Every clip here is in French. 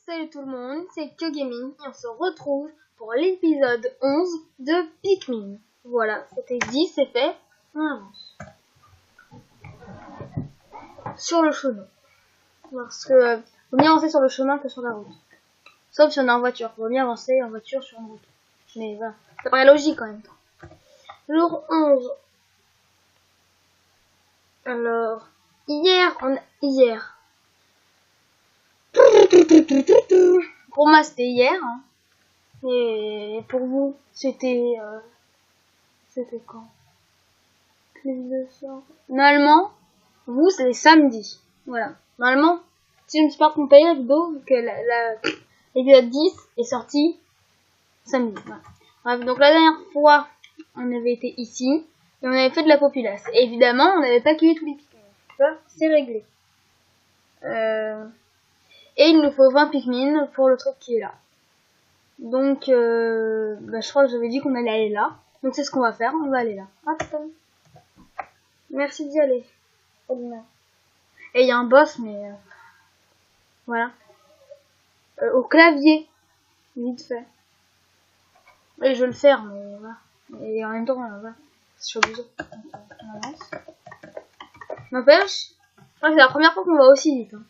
Salut tout le monde, c'est KyoGaming et on se retrouve pour l'épisode 11 de Pikmin. Voilà, c'était dit, c'est fait, on avance. Sur le chemin. Parce que vaut mieux avancer sur le chemin que sur la route. Sauf si on est en voiture, vaut mieux avancer en voiture sur une route. Mais voilà, ça paraît logique en même temps. Jour 11. Alors, hier. Pour moi, c'était hier. Hein. Et pour vous, c'était quand? Normalement, vous, c'est samedi. Voilà. Normalement, si je me suis pas trompée, la vidéo, que l'épisode 10 est sorti samedi. Voilà. Bref, donc la dernière fois, on avait été ici et on avait fait de la populace. Et évidemment, on n'avait pas cueilli tous les Pikmin. Ça, c'est réglé. Et il nous faut 20 Pikmin pour le truc qui est là. Donc, je crois que j'avais dit qu'on allait aller là. Donc c'est ce qu'on va faire, on va aller là. Hop. Merci d'y aller. Et il y a un boss, mais... voilà. Au clavier. Vite fait. Et je vais le faire, mais voilà. Et en même temps, voilà. Je suis obligée. On avance. N'empêche, je crois que c'est la première fois qu'on va aussi vite. Hein.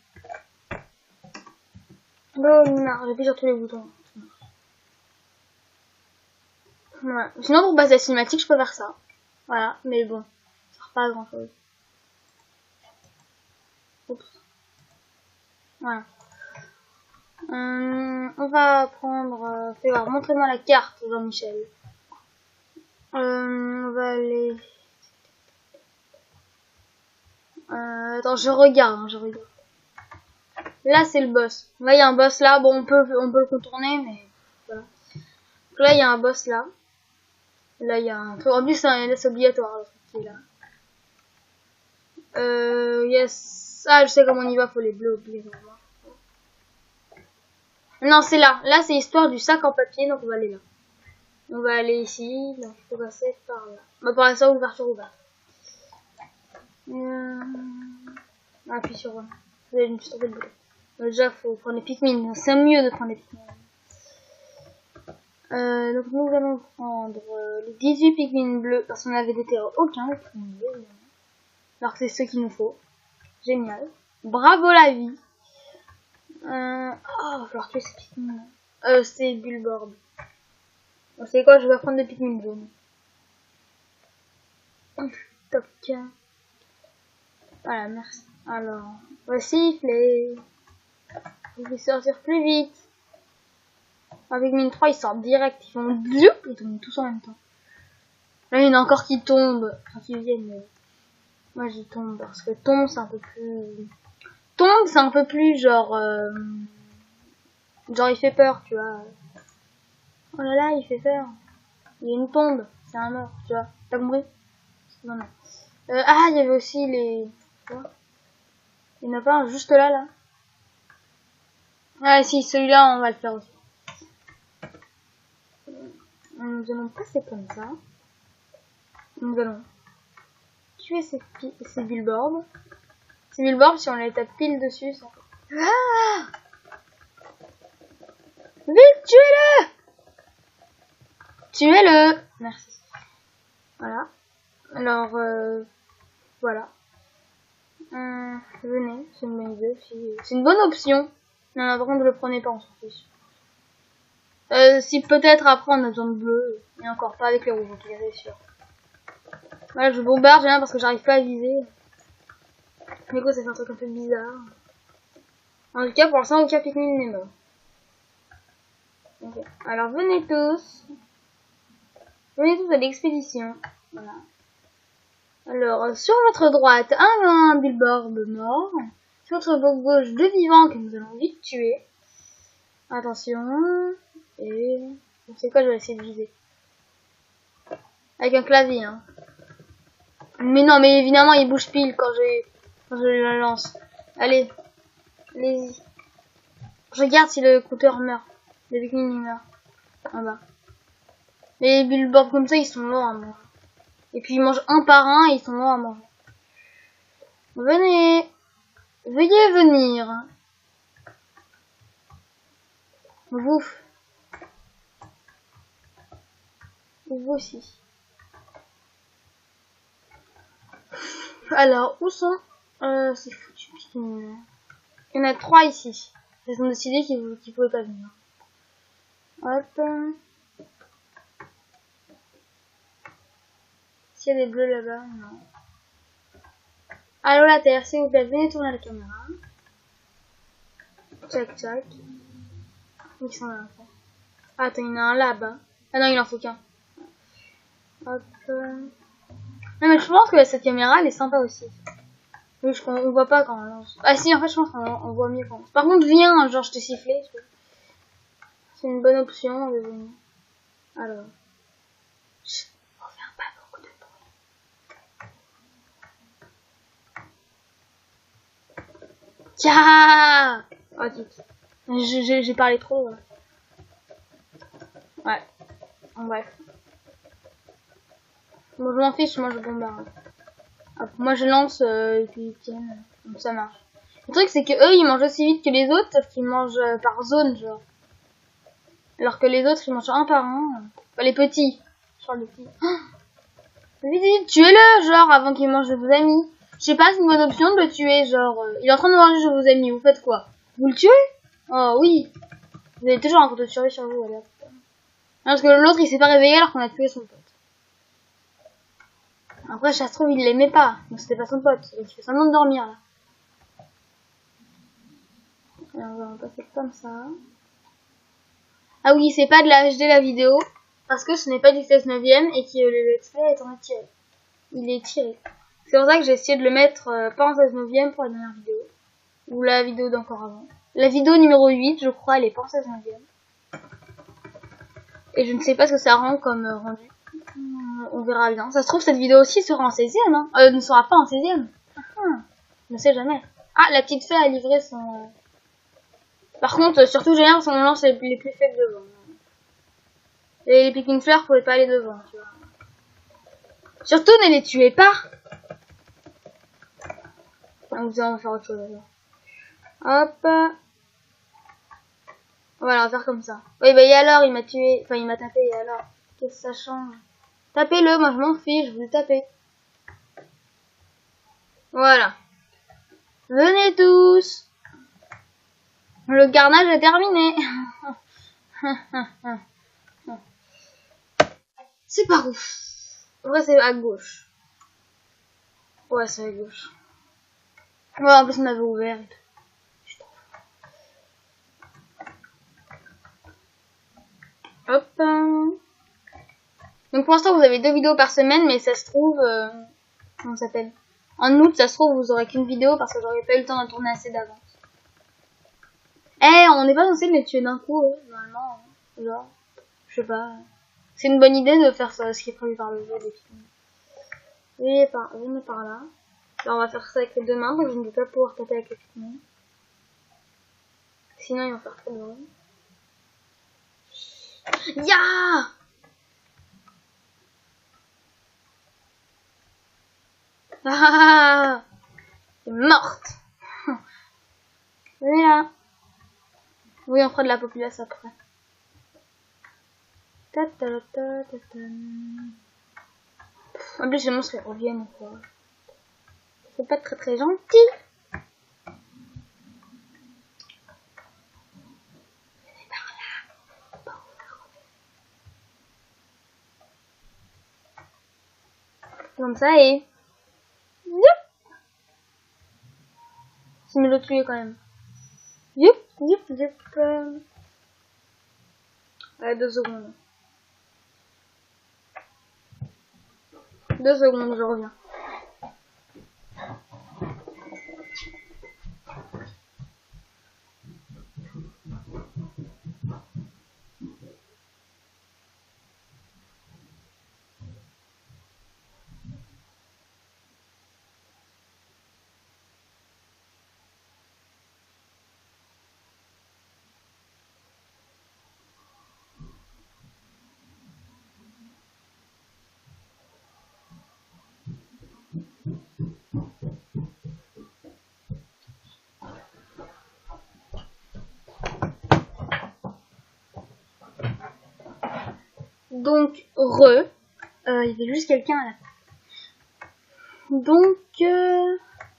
Non, j'appuie sur tous les boutons. Voilà. Sinon, pour passer la cinématique, je peux faire ça. Voilà, mais bon, ça sert pas à grand chose. Oups. Voilà. On va prendre... fais voir, montrez-moi la carte, Jean-Michel. On va aller... attends, je regarde. Là, c'est le boss. Là, il y a un boss là. Bon, on peut le contourner, mais voilà. Donc là, il y a un boss là. Là, il y a un truc. En plus, c'est obligatoire, le truc qui est là. Yes. Ah, je sais comment on y va. Faut les bleus obligatoirement. Non, c'est là. Là, c'est l'histoire du sac en papier, donc on va aller là. On va aller ici. Donc, il faut passer par là. On va parler ça, ouverture ouverte. Appuie sur... Vous avez une petite bouton. Déjà, faut prendre les Pikmin. C'est mieux de prendre les Pikmin. Donc, nous allons prendre les 18 Pikmin bleus. Parce qu'on avait déterré aucun. Alors que c'est ce qu'il nous faut. Génial. Bravo la vie. Oh, il va falloir tuer ces Pikmin. C'est Bulborb. Vous savez quoi, je vais prendre des Pikmin jaunes. Toc. Voilà, merci. Alors, voici les... Je vais sortir plus vite. Avec Pikmin 3, ils sortent direct. Ils font zoup, ils tombent tous en même temps. Là, il y en a encore qui tombent. Enfin, qui viennent, mais... moi, j'y tombe. Parce que tombe, c'est un peu plus... tombe, c'est un peu plus genre... genre, il fait peur, tu vois. Oh là là, il fait peur. Il y a une tombe. C'est un mort, tu vois. T'as compris? Non, non. Ah, il y avait aussi les... il n'y en a pas un juste là. Ah si, celui-là, on va le faire aussi. Nous allons passer comme ça. Nous allons tuer ces Bulborb. Ces Bulborb, si on les tape pile dessus, ça... Ah! Vite, tuez-le! Tuez-le! Merci. Voilà. Alors, voilà. Venez, c'est une bonne idée. C'est une bonne option. Non, par contre, ne le prenez pas, on s'en fiche. Si peut-être après on a besoin de bleu, mais encore pas avec les rouges, ok, c'est sûr. Voilà, je bombarde, rien parce que j'arrive pas à viser. Mais quoi, ça fait un truc un peu bizarre. En tout cas, pour l'instant, aucun Pikmin n'est mort. Okay. Alors, venez tous. Venez tous à l'expédition. Voilà. Alors, sur votre droite, un Bulborb mort. Sur votre gauche, 2 vivants que nous allons vite tuer. Attention. Et... je sais quoi, je vais essayer de viser. Avec un clavier, hein. Mais non, mais évidemment, il bouge pile quand je la lance. Allez. Allez-y. Je regarde si le écouteur meurt. Le Pikmin meurt. Ah bah. Les Bulborb comme ça, ils sont morts à manger. Et puis ils mangent un par un et ils sont morts à manger. Venez. Veuillez venir. Vous. Vous aussi. Alors, où sont c'est foutu. Il y en a 3 ici. Ils ont décidé qu'ils pouvaient pas venir. Hop. S'il y a des bleus là-bas, non. Allô la Terre, s'il vous plaît, venez tourner la caméra. Tchac tchac. Ils sont là. Ah, attends, il y en a un là-bas. Ah non, il en faut qu'un. Hop. Non mais je pense que cette caméra elle est sympa aussi. Oui, on voit pas quand on lance. Ah si, en fait je pense qu'on voit mieux quand on lance. Par contre viens, genre je t'ai sifflé. C'est une bonne option de venir. Alors. On fait pas beaucoup de bruit. Tiens. Oh, j'ai parlé trop. Ouais. En bref. Moi je m'en fiche, moi je bombarde. Moi je lance et puis ils tiennent. Donc ça marche. Le truc c'est que eux ils mangent aussi vite que les autres, sauf qu'ils mangent par zone genre. Alors que les autres ils mangent un par un. Enfin, les petits. Genre les petits. Oh, vite, tuez-le genre avant qu'il mange de vos amis. Je sais pas, c'est une bonne option de le tuer genre. Il est en train de manger de vos amis, vous faites quoi? Vous le tuez? Oh oui. Vous avez toujours un compte de survie sur vous, allez. Non, parce que l'autre il s'est pas réveillé alors qu'on a tué son pote. Après, ça se trouve, il l'aimait pas. Donc, c'était pas son pote. Donc, il fait semblant de dormir, là. Alors, on va passer comme ça. Ah oui, c'est pas de la HD la vidéo. Parce que ce n'est pas du 16/9 et que le let's play est en tiré. Il est tiré. C'est pour ça que j'ai essayé de le mettre pas en 16/9 pour la dernière vidéo. Ou la vidéo d'encore avant. La vidéo numéro 8, je crois, elle est pas en 16/9. Et je ne sais pas ce que ça rend comme rendu. On verra bien. Ça se trouve, cette vidéo aussi sera en 16ème. Hein. Ne sera pas en 16ème. Je ne sais jamais. Ah, la petite fée a livré son... Par contre, surtout j'ai parce qu'on lance les plus faibles devant. Et les picking fleurs pouvaient pas aller devant, tu vois. Surtout, ne les tuez pas. Donc, on va faire autre chose alors. Hop. Voilà, on va faire comme ça. Oui, bah, et alors, il m'a tué. Enfin, il m'a tapé, et alors? Qu'est-ce que ça change? Tapez-le, moi je m'en fiche, je vous le tapez. Voilà. Venez tous. Le carnage est terminé. C'est par où? Ouais, c'est à gauche. Ouais, c'est à gauche. Ouais, en plus on avait ouvert et tout. Hop. Donc pour l'instant vous avez 2 vidéos par semaine, mais ça se trouve... comment ça s'appelle? En août, ça se trouve vous aurez qu'une vidéo parce que j'aurais pas eu le temps de tourner assez d'avance. Eh, on n'est pas censé les tuer d'un coup, normalement. Genre, je sais pas. C'est une bonne idée de faire ça, ce qui est prévu par le jeu des films. Venez par là. Là, on va faire ça avec les 2 mains, donc je ne vais pas pouvoir taper avec les films. Sinon, ils vont faire trop de bruit. Ya! Ah! C'est morte! Venez là. Oui, on fera de la populace après. En plus, les monstres reviennent quoi. C'est pas très gentil. C'est par là. Comme ça et... Tu me le tuer quand même. Youp. Allez, 2 secondes. 2 secondes, je reviens. Donc, il y avait juste quelqu'un à la porte. Donc,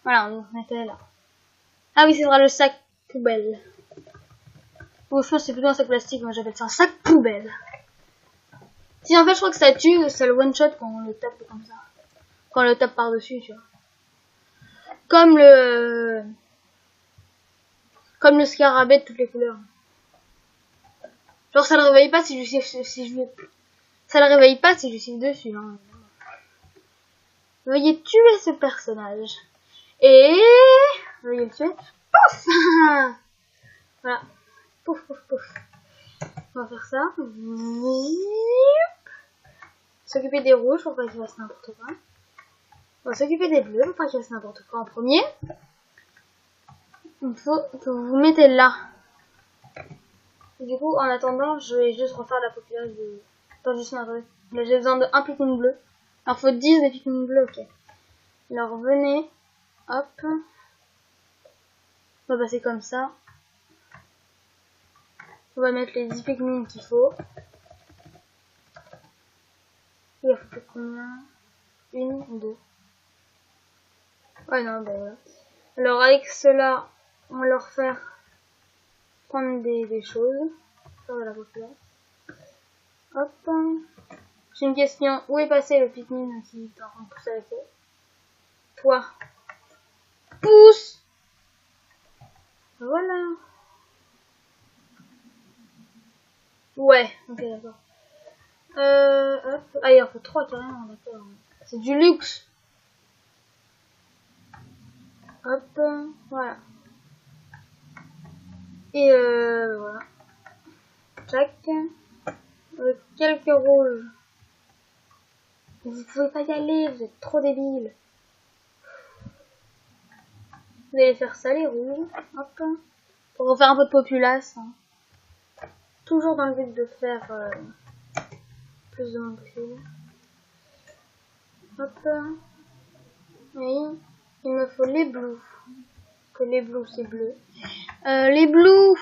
voilà, on était là. Ah oui, c'est vrai, le sac poubelle. Bon, je pense que c'est plutôt un sac plastique, moi j'appelle ça un sac poubelle. Si, en fait, je crois que ça tue, c'est le one shot quand on le tape comme ça. Quand on le tape par-dessus, tu vois. Comme le scarabée de toutes les couleurs. Genre, ça le réveille pas si ça le réveille pas si je suis dessus, hein. Veuillez tuer ce personnage. Et veuillez le tuer. Pouf. Voilà. Pouf, pouf, pouf. On va faire ça. S'occuper des rouges pour pas qu'il fasse n'importe quoi. On va s'occuper des bleus pour pas qu'il fasse n'importe quoi en premier. Il faut que vous vous mettez là. Du coup, en attendant, je vais juste refaire la populace de... Attends, juste attendez. Là, j'ai besoin de 1 Pikmin bleu. Alors, faut 10 de Pikmin bleu, ok. Alors, venez. Hop. On va passer comme ça. On va mettre les 10 Pikmin qu'il faut. Il y a combien? 1 ou 2. Ouais, non, ben voilà. Alors, avec cela, on va leur faire prendre des choses. Faire de la populace. Hop. J'ai une question. Où est passé le Pikmin qui est en train de pousser avec eux? Toi. Pousse! Voilà. Ouais, ok, d'accord. Hop. Ah, il en faut 3 carrément, d'accord. C'est du luxe. Hop. Voilà. Et voilà. Tac. Avec quelques rouges. Vous pouvez pas y aller, vous êtes trop débiles. Vous allez faire ça, les rouges. Hop. Pour refaire un peu de populace. Hein. Toujours dans le but de faire plus de monde possible. Hop. Oui. Il me faut les blues. Que les blues, c'est bleu. Les blues.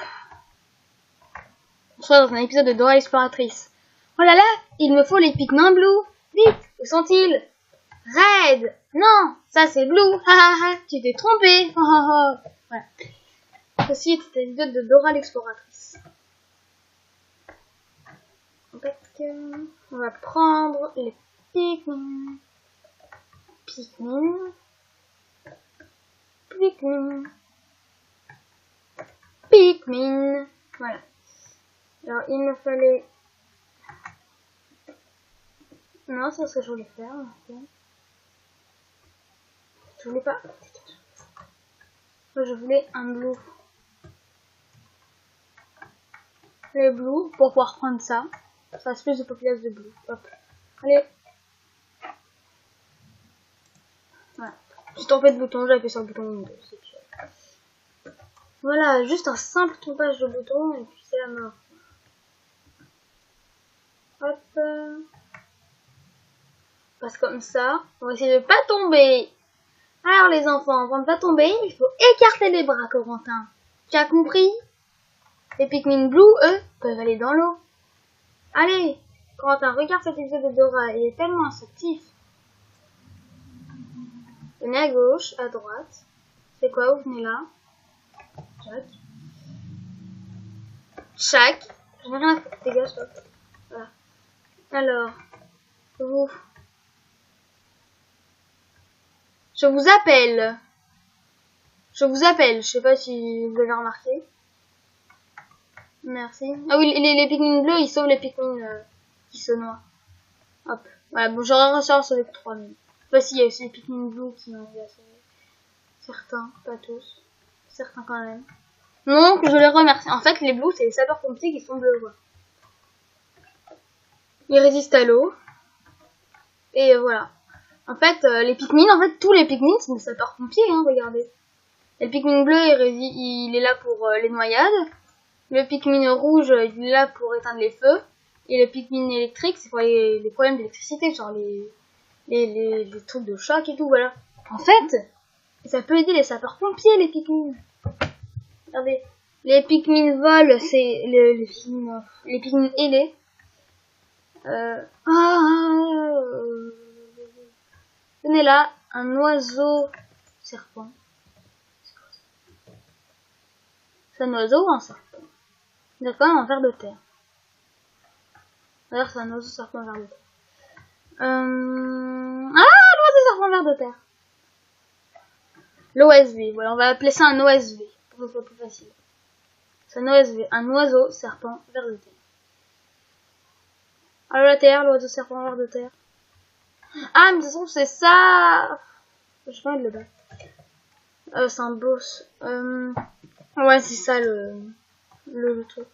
On soit dans un épisode de Dora l'exploratrice. Oh là là, il me faut les Pikmin bleus. Vite, où sont-ils? Red. Non, ça c'est blue. Ha ha ha, tu t'es trompé. Ha ha ha. Voilà. Ceci est un épisode de Dora l'exploratrice. On va prendre les Pikmin. Pikmin. Pikmin. Pikmin. Voilà. Alors, il me fallait... Non, c'est ce que je voulais faire. Okay. Je voulais pas... Je voulais un blue. Les blues, pour pouvoir prendre ça. Ça fasse plus de populace de blue. Hop. Allez. Voilà. J'ai trompé de bouton, j'ai appuyé sur le bouton Windows. Voilà, juste un simple trompage de bouton et puis c'est la mort. Hop. On passe comme ça. On va essayer de pas tomber. Alors les enfants, pour ne pas tomber, il faut écarter les bras, Corentin. Tu as compris? Les Pikmin Blue, eux, peuvent aller dans l'eau. Allez, Corentin, regarde cet épisode de Dora, il est tellement instructif. Venez à gauche, à droite. C'est quoi, vous venez là? Chaque. J'en ai rien à faire. Dégage, toi. Voilà. Alors, vous. Je vous appelle. Je sais pas si vous avez remarqué. Merci. Ah oui, les Pikmin bleus, ils sauvent les Pikmin qui se noient. Hop. Voilà, bon, j'aurais réussi à sauver que 3 000. Bah si, il y a aussi les Pikmin bleus qui m'ont aidé à sauver. Certains, pas tous. Certains quand même. Donc, je les remercie. En fait, les blues, c'est les sapeurs-pompiers qui sont bleus. Quoi. Ils résistent à l'eau. Et voilà. En fait, les Pikmin, tous les Pikmin sont des sapeurs-pompiers, hein, regardez. Et le Pikmin bleu, il est là pour les noyades. Le Pikmin rouge, il est là pour éteindre les feux. Et le Pikmin électrique, c'est pour les problèmes d'électricité, genre les trucs de choc et tout, voilà. En fait, ça peut aider les sapeurs-pompiers, les Pikmin. Regardez, les Pikmin volent, c'est les Pikmin ailés. Venez là, un oiseau serpent. C'est un oiseau ou un serpent? D'accord, un ver de terre. D'ailleurs, c'est un oiseau serpent ver de terre. L'oiseau serpent ver de terre. L'OSV, voilà, on va appeler ça un OSV pour que ce soit plus facile. C'est un OSV, un oiseau serpent ver de terre. Alors la terre, l'oiseau serpent ver de terre. Ah, mais de toute façon, c'est ça. J'ai pas envie de le battre. C'est un boss. Ouais, c'est ça le truc.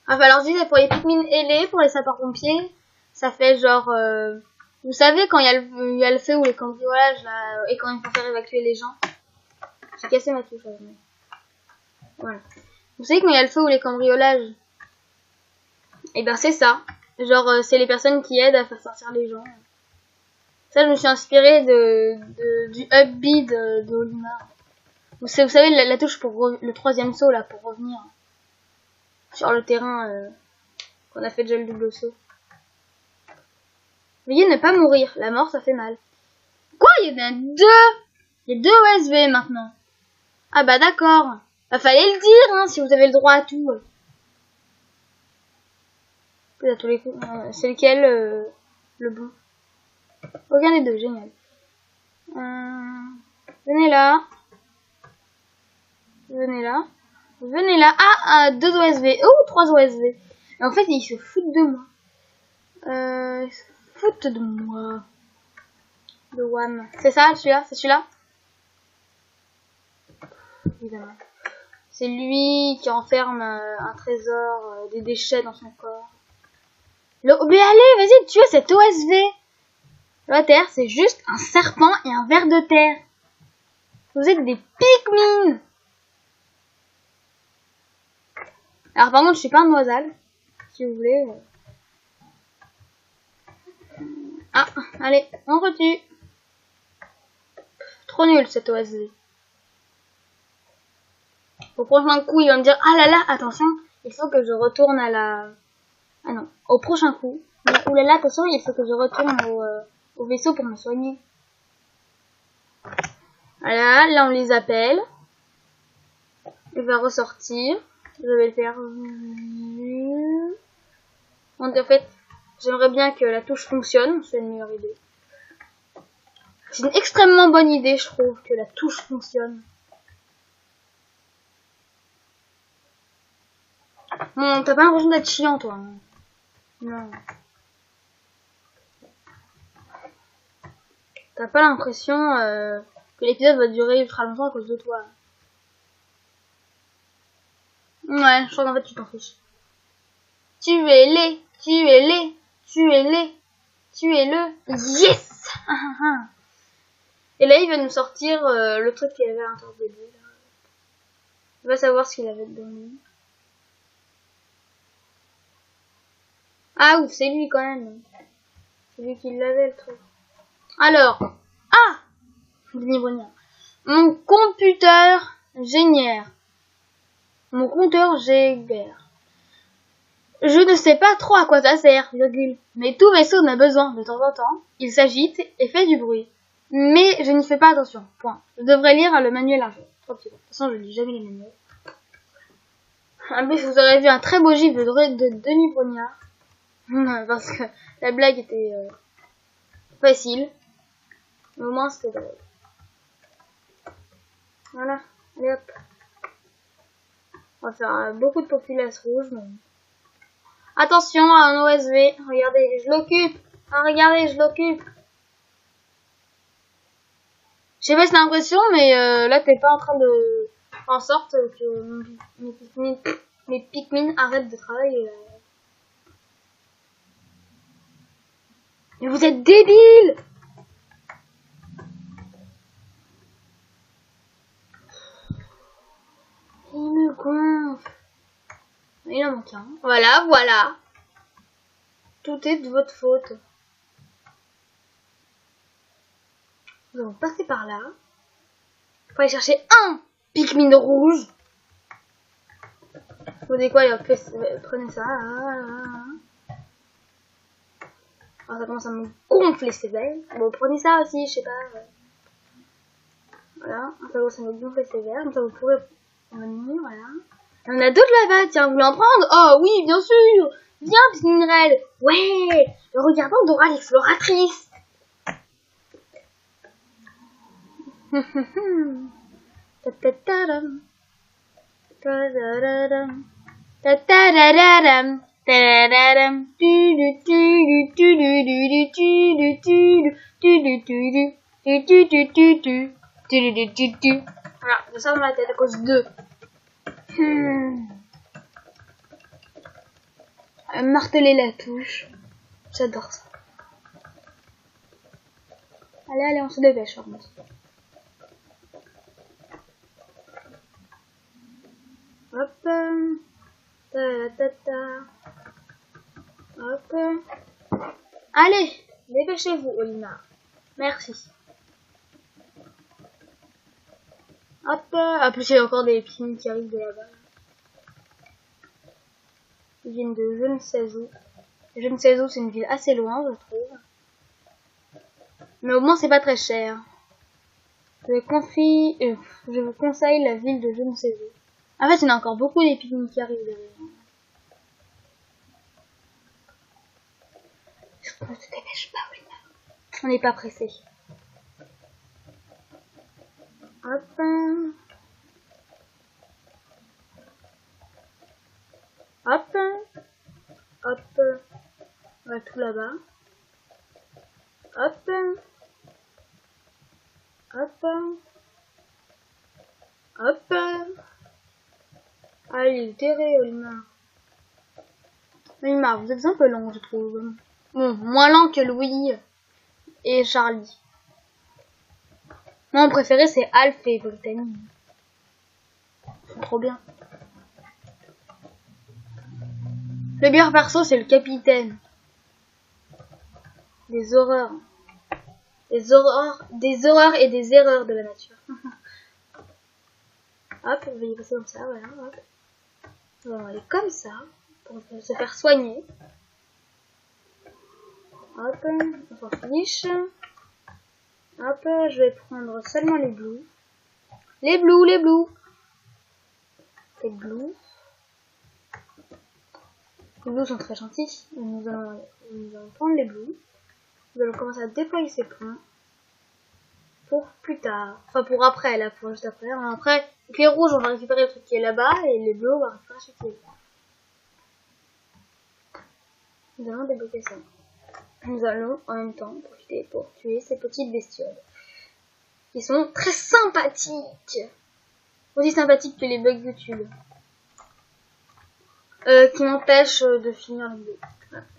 Enfin, alors je disais, pour les Pikmin ailés, pour les sapeurs-pompiers, ça fait genre... vous savez, quand il y a le feu ou les cambriolages, là, et quand il faut faire évacuer les gens. J'ai cassé ma touche, mais... Voilà. Vous savez, quand il y a le feu ou les cambriolages, et ben c'est ça. Genre, c'est les personnes qui aident à faire sortir les gens. Ça, je me suis inspirée du up B de Olimar. Vous savez, la touche pour le troisième saut, là, pour revenir sur le terrain qu'on a fait déjà le double saut. Veuillez ne pas mourir. La mort, ça fait mal. Quoi? Il y en a deux? Il y a deux OSV maintenant. Ah bah d'accord. Bah fallait le dire, hein, si vous avez le droit à tout. À tous les coups. C'est lequel le bon? Aucun des deux, génial. Venez là. Venez là. Venez là. Ah, deux OSV. Oh, trois OSV. Et en fait, ils se foutent de moi. Ils se foutent de moi. De Wham. C'est ça, celui-là? C'est celui-là? Évidemment. C'est lui qui enferme un trésor, des déchets dans son corps. Mais allez, vas-y, tuez cet OSV. La terre, c'est juste un serpent et un ver de terre. Vous êtes des Pikmin. Alors par contre, je suis pas un oisal. Si vous voulez. Ah, allez, on retue. Trop nul cet OSV. Au prochain coup, il va me dire, ah là là, attention, il faut que je retourne à la... Ah non, au prochain coup. Ouh là là, attention, il faut que je retourne au vaisseau pour me soigner. Voilà, là on les appelle. Il va ressortir. Je vais le faire. En fait, j'aimerais bien que la touche fonctionne. C'est une meilleure idée. C'est une extrêmement bonne idée, je trouve, que la touche fonctionne. Bon, t'as pas l'impression d'être chiant, toi? Non. T'as pas l'impression que l'épisode va durer ultra longtemps à cause de toi? Ouais, je crois qu'en fait tu t'en fiches. Tuez-les, tuez-les, tuez-les, tuez-le. Yes. Et là il va nous sortir le truc qu'il avait à l'intérieur de lui. Il va savoir ce qu'il avait dedans lui. Ah ouf, c'est lui quand même. C'est lui qui l'avait le truc. Alors, mon computer génière. Mon compteur Geiger. Je ne sais pas trop à quoi ça sert, virgule. Mais tout vaisseau en a besoin de temps en temps. Il s'agite et fait du bruit. Mais je n'y fais pas attention. Point. Je devrais lire le manuel un jour. De toute façon, je lis jamais les manuels. En plus, vous aurez vu un très beau gif de Denis Brognard. Parce que la blague était facile. Mais au moins, c'était drôle. Voilà. Allez hop. On va faire beaucoup de populace rouge. Mais... Attention à un OSV. Regardez, je l'occupe. Ah, regardez, je l'occupe. Je sais pas si t'as l'impression, mais là, t'es pas en train de... En sorte que mes Pikmin arrêtent de travailler. Mais vous êtes débiles! Il me gonfle. Il en manque un. Voilà, voilà. Tout est de votre faute. Nous allons passer par là. Faut aller chercher un Pikmin rouge. Vous savez quoi, prenez ça. Alors ça commence à me gonfler sévère. Bon, prenez ça aussi, je sais pas. Voilà, ça commence à me gonfler sévère. Comme ça, vous pourrez venir, voilà. Il y en a d'autres là-bas, tiens, vous voulez en prendre? Oh oui, bien sûr. Viens, petite minerai. Ouais. Regardons Dora l'exploratrice. Ta-ta-ta-dam. Ta-da-da-dam. Ta-ta-da-da-dam. Ta-da-da-dam. Voilà, j'ai ça dans la tête à cause de marteler la touche. J'adore ça. Allez, allez, on se dépêche. Hop. Ta-ta-ta. Hop. Allez, dépêchez-vous, Olimar. Merci. Hop. Ah, plus il y a encore des pins qui arrivent de là-bas. Ils viennent de je ne sais où. Je ne sais où, c'est une ville assez loin, je trouve. Mais au moins, c'est pas très cher. Je vous conseille la ville de je ne sais où. En fait, il y en a encore beaucoup d'épines qui arrivent derrière. Ne te dépêche pas, Wilma. On n'est pas pressé. Hop. Hop. Hop. On va tout là-bas. Hop. Hop. Hop. Allez, terré, Olimar. Olimar, vous êtes un peu long, je trouve. Bon, moins lent que Louis et Charlie. Moi, mon préféré, c'est Alf et Brittany. C'est trop bien. Le meilleur perso, c'est le capitaine. Des horreurs. Des horreurs et des erreurs de la nature. Hop, on va y passer comme ça, voilà. Hop. On va aller comme ça, pour se faire soigner. Hop, on s'en fiche. Hop, je vais prendre seulement les blues. Les blues. Les blues. Les blues sont très gentils. Nous allons prendre les blues. Nous allons commencer à déployer ces points. Pour plus tard. Enfin, pour après, là, pour juste après. Après, avec les rouges, on va récupérer le truc qui est là-bas. Et les bleus, on va récupérer ce qui est là. Nous allons débloquer ça. Nous allons en même temps profiter pour tuer ces petites bestioles. Qui sont très sympathiques. Aussi sympathiques que les bugs YouTube. Qui m'empêchent de finir la vidéo.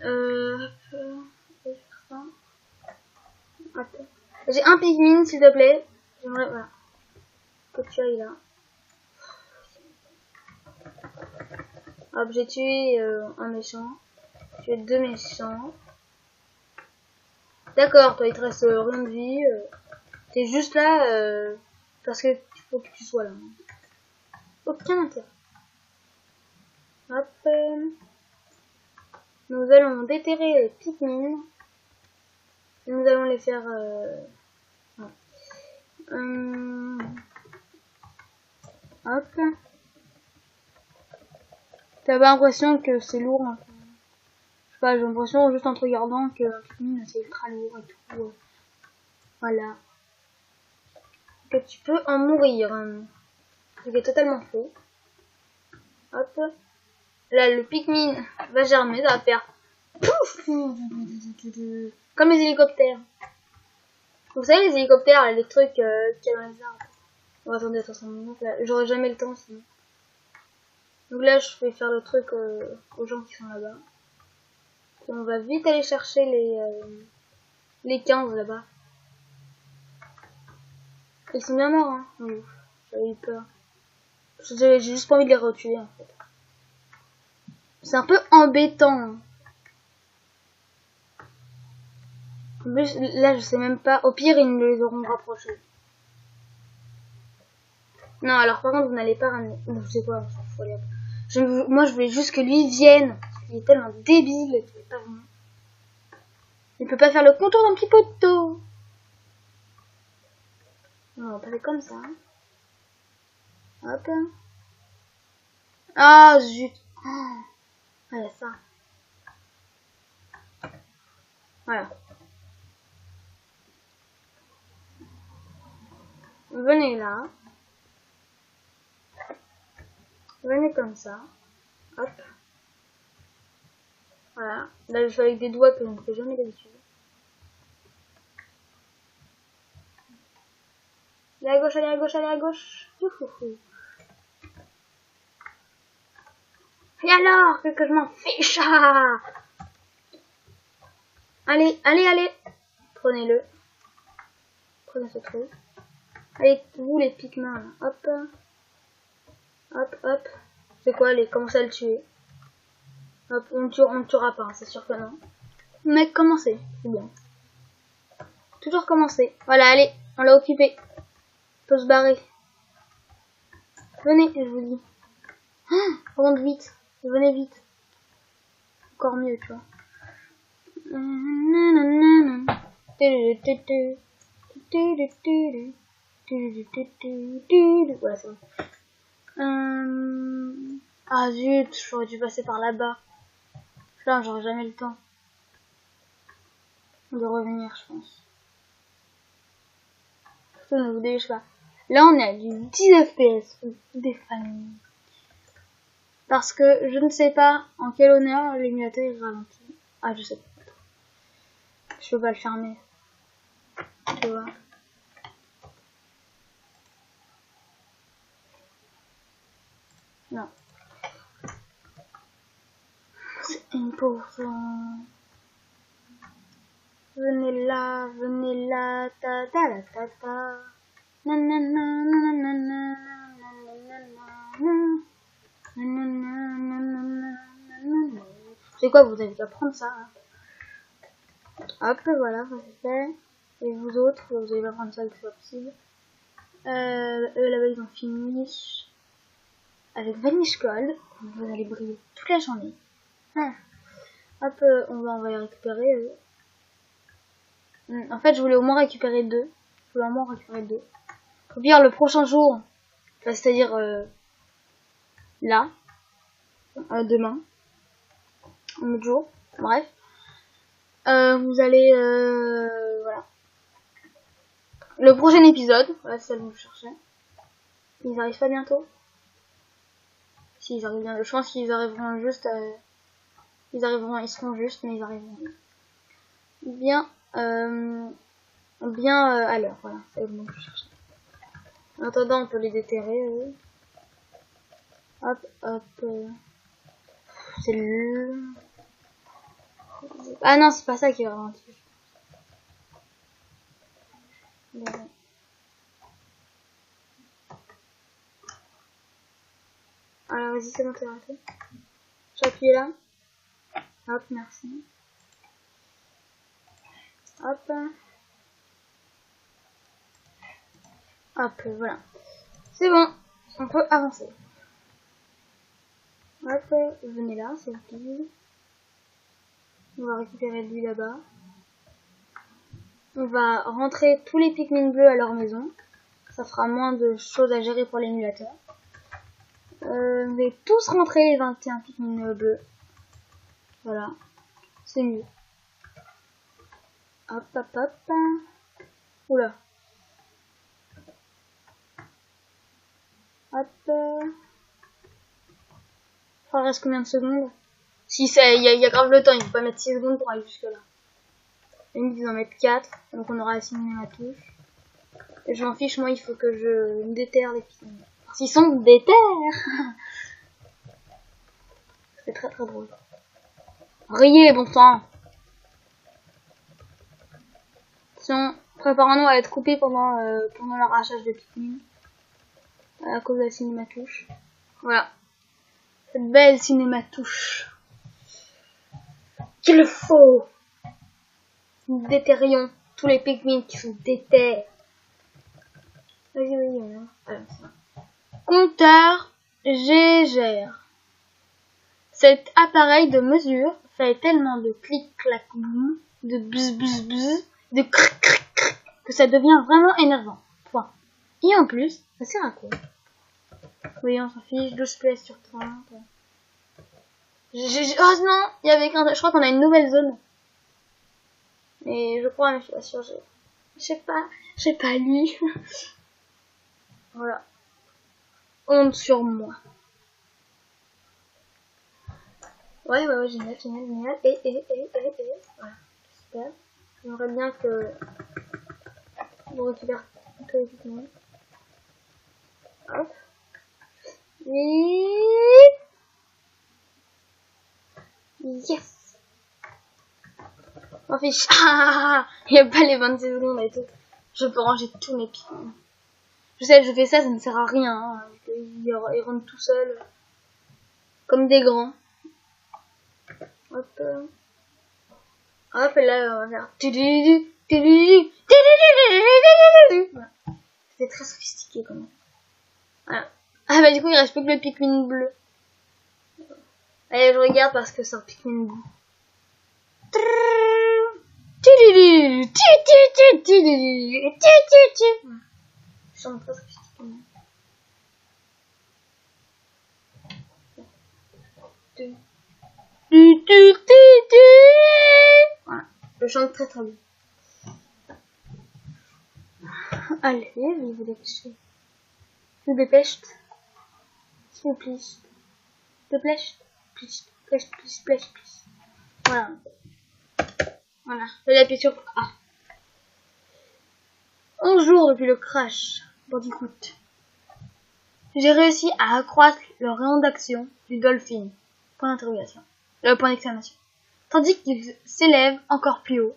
Je vais faire ça. Attends. J'ai un pigmin, s'il te plaît. J'aimerais, voilà. Que tu ailles là. Hop, j'ai tué un méchant. J'ai tué 2 méchants. D'accord, toi, il te reste rien de vie. T'es juste là parce que il faut que tu sois là. Aucun intérêt. Hop. Nous allons déterrer les pigmins. Nous allons les faire... Hop. T'as pas l'impression que c'est lourd, hein. Je sais pas, j'ai l'impression juste en te regardant que c'est ultra lourd et tout. Voilà. Que tu peux en mourir. Ce qui est totalement faux. Hop. Là, le Pikmin va germer, ça va faire pouf comme les hélicoptères. Vous savez, les hélicoptères, les trucs qu'il y a dans les arbres. Oh, attendez, attention, j'aurai jamais le temps sinon. Donc là, je vais faire le truc aux gens qui sont là-bas. Et on va vite aller chercher les 15 là-bas. Ils sont bien morts, hein. Oui, j'avais eu peur. J'ai juste pas envie de les retuer, en fait. C'est un peu embêtant. En plus, là, je sais même pas. Au pire, ils nous les auront rapprochés. Non, alors par contre, vous n'allez pas ramener. Non, je sais quoi, moi, je voulais juste que lui vienne. Il est tellement débile qu'il est pas venu. Il peut pas faire le contour d'un petit poteau. On va passer comme ça. Hop. Ah, zut. Oh. Voilà, ça. Voilà. Venez là. Venez comme ça. Hop. Voilà. Là, je fais avec des doigts que l'on ne fait jamais d'habitude. Allez à gauche, allez à gauche, allez à gauche. Youhouhou. Et alors, que je m'en fiche. Allez, allez, allez. Prenez-le. Prenez ce truc. Allez, vous les pigments là. Hop. Hop, hop. C'est quoi, allez, commencez à le tuer. Hop, on ne tuera pas, hein, c'est sûr que non. Mais commencez, c'est bien. Toujours commencer. Voilà, allez, on l'a occupé. Faut se barrer. Venez, je vous dis. Rentre vite. Venez vite. Encore mieux, tu vois. Voilà, c'est bon. Ah zut, j'aurais dû passer par là-bas. Là, j'aurais jamais le temps de revenir, je pense. Surtout, ne vous dépêchez pas. Là, on est à du 10 FPS. Des familles. Parce que je ne sais pas en quel honneur l'émulateur est ralenti. Ah, je sais pas. Je peux pas le fermer. Tu vois. Non. C'est important. Venez là, ta ta la ta ta. Nanana, nanana, nanana. C'est quoi, vous avez qu'à prendre ça. Hein. Hop, voilà, ça c'est fait. Et vous autres, vous allez pas prendre ça le plus possible. Eux là-bas ils ont fini. Avec Vanish Gold, vous allez briller toute la journée. Ah. Hop, on va les récupérer. En fait, je voulais au moins récupérer 2. Au pire, le prochain jour, c'est-à-dire là, demain, un autre jour, bref, vous allez, voilà. Le prochain épisode, voilà, c'est ça que vous cherchez. Ils arrivent pas bientôt? Si, ils arrivent bientôt. Je pense qu'ils arriveront juste, ils seront justes, mais ils arriveront. Bien, à l'heure, voilà, c'est le mot que je cherchais. En attendant, on peut les déterrer, Hop, hop, c'est le... Ah non, c'est pas ça qui est ralenti. Alors, vas-y, c'est bon, c'est raté. J'appuie là. Hop, merci. Hop. Hop, voilà. C'est bon, on peut avancer. Hop, venez là, c'est utile. On va récupérer lui là-bas. On va rentrer tous les Pikmin bleus à leur maison. Ça fera moins de choses à gérer pour l'émulateur. Vous allez tous rentrer les 21 Pikmin bleus. Voilà, c'est mieux. Hop, hop, hop. Oula. Hop. Il reste combien de secondes? Si, il y a grave le temps, il ne faut pas mettre 6 secondes pour aller jusque là. Limite, ils en mettent 4, donc on aura assigné ma touche. Et je m'en fiche, moi, il faut que je déterre les Pikmin. S'ils sont déter. C'est très très drôle. Riez, bon sang. Attention, préparons-nous à être coupés pendant l'arrachage de Pikmin. À cause de la cinématouche. Voilà. Cette belle cinématouche. Qu'il faut. Nous déterrions tous les Pikmin qui sont déter. Vas-y, vas-y, alors ça. Compteur Gégère. Cet appareil de mesure fait tellement de clic-clac boum, de bzz bzz bzz, de cric cric cric, que ça devient vraiment énervant. Point. Et en plus, ça sert à quoi? Oui, on s'en fiche, 12 pièces sur 30. Oh non, il y avait je crois qu'on a une nouvelle zone. Mais je crois, mais je suis pas sûre. J'ai pas lu. Voilà. Honte sur moi. Ouais, génial. Et. Voilà, super. J'aimerais bien que vous récupérez tout l'équipement. Hop. Yes. On fiche. Il n'y a pas les 26 secondes et tout. Je peux ranger tous mes Pikmin. Je sais, je fais ça ne sert à rien. Hein. Ils rentrent tout seuls. Comme des grands. Hop. Hop, et là, on va faire. Voilà. C'est très sophistiqué quand même. Voilà. Ah bah du coup, il reste plus que le Pikmin bleu. Allez, je regarde parce que c'est un Pikmin bleu. Je chante très sophistiqué. Voilà, je chante très bien. Allez, je vous dépêcher. Je vous dépêche. S'il vous plaît. Please. Voilà. Voilà. Je vais appuyer sur A. 11 jours depuis le crash. Bandicoot. J'ai réussi à accroître le rayon d'action du Dolphin. Point d'interrogation. Point d'exclamation. Tandis qu'il s'élève encore plus haut,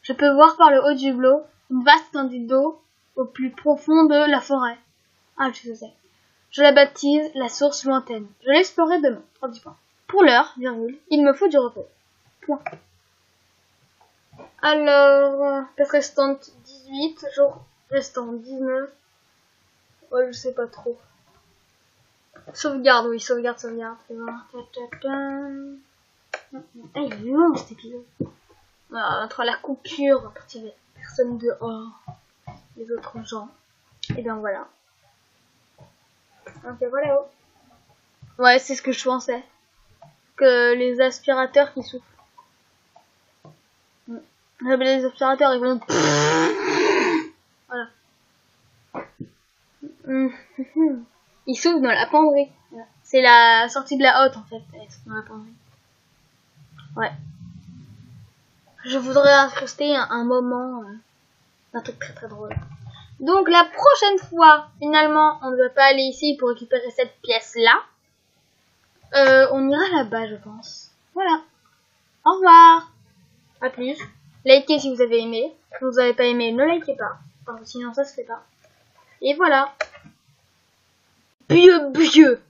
je peux voir par le haut du hublot une vaste étendue d'eau au plus profond de la forêt. Ah, je sais. Je la baptise la source lointaine. Je l'explorerai demain. 3 points. Pour l'heure, il me faut du repos. Point. Alors, peut-être restante 18, jour restant 19. Ouais, je sais pas trop. Sauvegarde, oui, sauvegarde. C'est bon. Ah, il est long cet épisode. Voilà, entre la coupure, à partir des personnes dehors, les autres gens. Et bien voilà. Ok, voilà. Ouais, c'est ce que je pensais. Que les aspirateurs qui soufflent. Les aspirateurs, ils vont... Voilà. Ils soufflent dans la penderie. C'est la sortie de la hotte, en fait. Dans la penderie. Ouais. Je voudrais incruster un moment, un truc très drôle. Donc la prochaine fois, finalement, on ne va pas aller ici pour récupérer cette pièce-là. On ira là-bas, je pense. Voilà. Au revoir. À plus. Likez si vous avez aimé. Si vous n'avez pas aimé, ne likez pas. Parce que sinon ça se fait pas. Et voilà. Bieux.